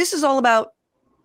this is all about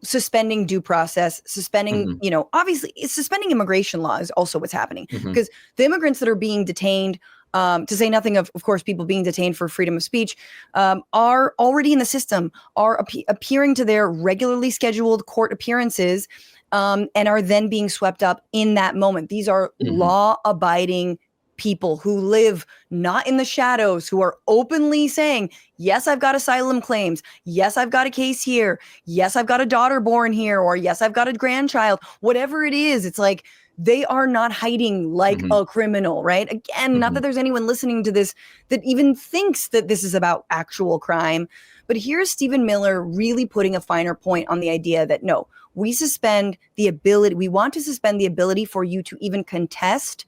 suspending due process, suspending, obviously suspending immigration law is also what's happening, because the immigrants that are being detained, to say nothing of course, people being detained for freedom of speech, are already in the system, are appearing to their regularly scheduled court appearances, and are then being swept up in that moment. These are law-abiding people who live not in the shadows, who are openly saying, yes, I've got asylum claims. Yes, I've got a case here. Yes, I've got a daughter born here. Or yes, I've got a grandchild. Whatever it is, it's like they are not hiding like a criminal, right? Again, not that there's anyone listening to this that even thinks that this is about actual crime. But here's Stephen Miller really putting a finer point on the idea that no, we want to suspend the ability for you to even contest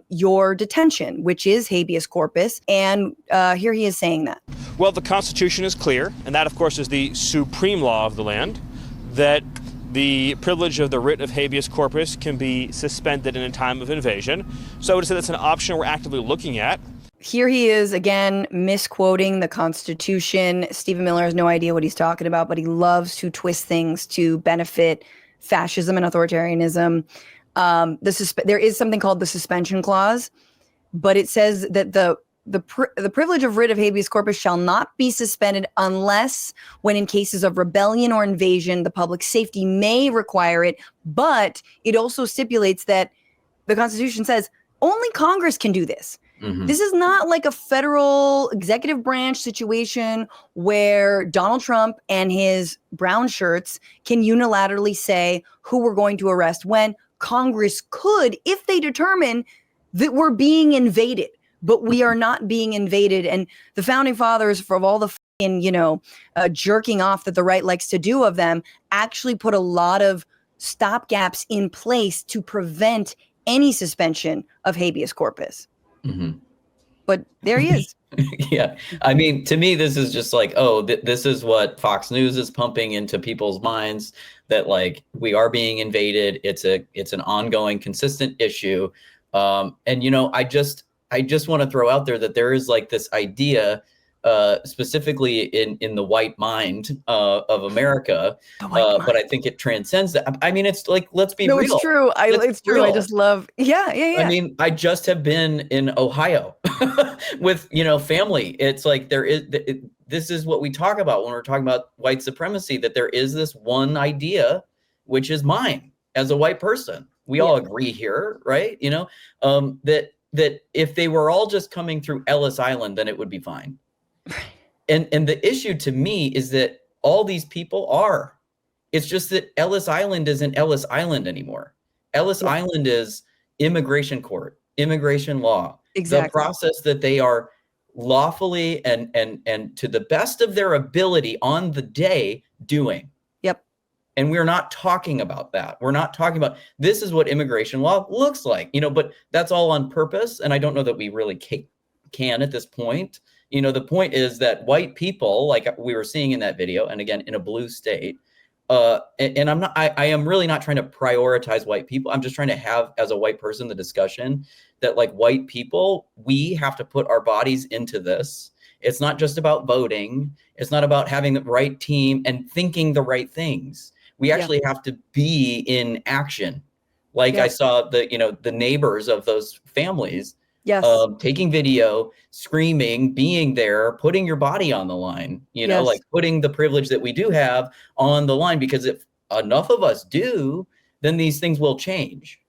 your detention, which is habeas corpus. And here he is saying that. Well, the Constitution is clear, and that, of course, is the supreme law of the land, that the privilege of the writ of habeas corpus can be suspended in a time of invasion. So I would say that's an option we're actively looking at. Here he is again misquoting the Constitution. Stephen Miller has no idea what he's talking about, but he loves to twist things to benefit fascism and authoritarianism. There is something called the suspension clause, but it says that the privilege of writ of habeas corpus shall not be suspended unless when in cases of rebellion or invasion, the public safety may require it. But it also stipulates that the Constitution says only Congress can do this. This is not like a federal executive branch situation where Donald Trump and his brown shirts can unilaterally say who we're going to arrest when Congress could, if they determine that we're being invaded, but we are not being invaded. And the founding fathers, for all the jerking off that the right likes to do of them, actually put a lot of stopgaps in place to prevent any suspension of habeas corpus. But there he is. Yeah. I mean, to me, this is just like, this is what Fox News is pumping into people's minds, that like we are being invaded. It's an ongoing, consistent issue. And, I just want to throw out there that there is like this idea, specifically in the white mind of America, but I think it transcends that. I mean, it's like, let's be real. No, it's true. It's true. I just love, yeah. I mean, I just have been in Ohio with, family. It's like this is what we talk about when we're talking about white supremacy, that there is this one idea, which is mine as a white person. We all agree here, right? That if they were all just coming through Ellis Island, then it would be fine. And the issue to me is that all these people are. It's just that Ellis Island isn't Ellis Island anymore. Ellis Island is immigration court, immigration law. Exactly. The process that they are lawfully and to the best of their ability on the day doing. Yep. And we're not talking about that. We're not talking about this is what immigration law looks like, but that's all on purpose. And I don't know that we really can at this point. The point is that white people, like we were seeing in that video, and again, in a blue state, and I am really not trying to prioritize white people. I'm just trying to have, as a white person, the discussion that like white people, we have to put our bodies into this. It's not just about voting. It's not about having the right team and thinking the right things. We actually have to be in action. Like I saw the neighbors of those families. Yes. Taking video, screaming, being there, putting your body on the line, like putting the privilege that we do have on the line, because if enough of us do, then these things will change,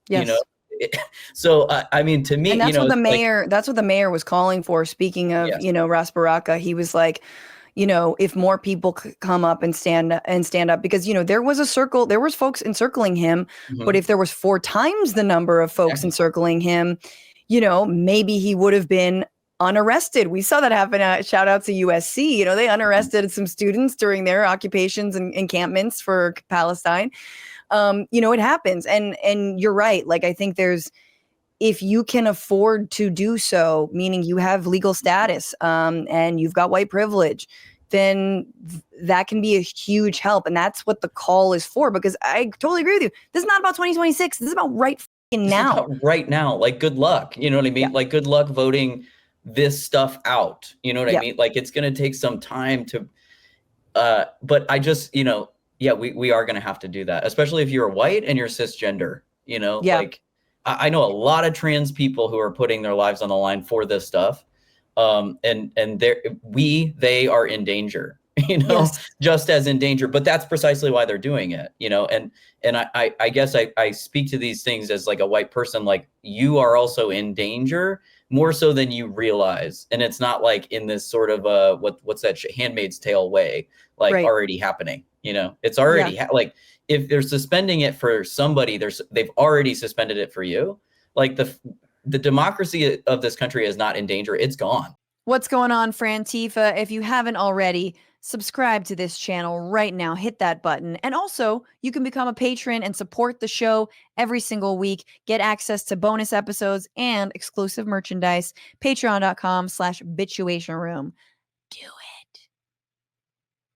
So, I mean, to me, and that's what the mayor, that's what the mayor was calling for. Speaking of, Ras Baraka, he was like, if more people come up and stand up, because, there was folks encircling him, but if there was 4 times the number of folks encircling him, maybe he would have been unarrested. We saw that happen. Shout out to USC. They unarrested some students during their occupations and encampments for Palestine. It happens. And you're right. Like, I think if you can afford to do so, meaning you have legal status, and you've got white privilege, then that can be a huge help. And that's what the call is for, because I totally agree with you. This is not about 2026. This is about now. Right now, like, good luck. You know what I mean? Yeah. Like, good luck voting this stuff out. You know what I mean? Like, it's going to take some time But I just, yeah, we are going to have to do that, especially if you're white and you're cisgender, Yeah. like I know a lot of trans people who are putting their lives on the line for this stuff. And they are in danger, Yes. just as in danger, but that's precisely why they're doing it, and I guess I speak to these things as like a white person, like you are also in danger more so than you realize. And it's not like in this sort of what's that Handmaid's Tale way, like Right. already happening, it's already like if they're suspending it for somebody, they've already suspended it for you. Like the democracy of this country is not in danger. It's gone. What's going on, Frantifa? If you haven't already, subscribe to this channel right now. Hit that button. And also, you can become a patron and support the show every single week. Get access to bonus episodes and exclusive merchandise. Patreon.com/bitchuation room. Do it.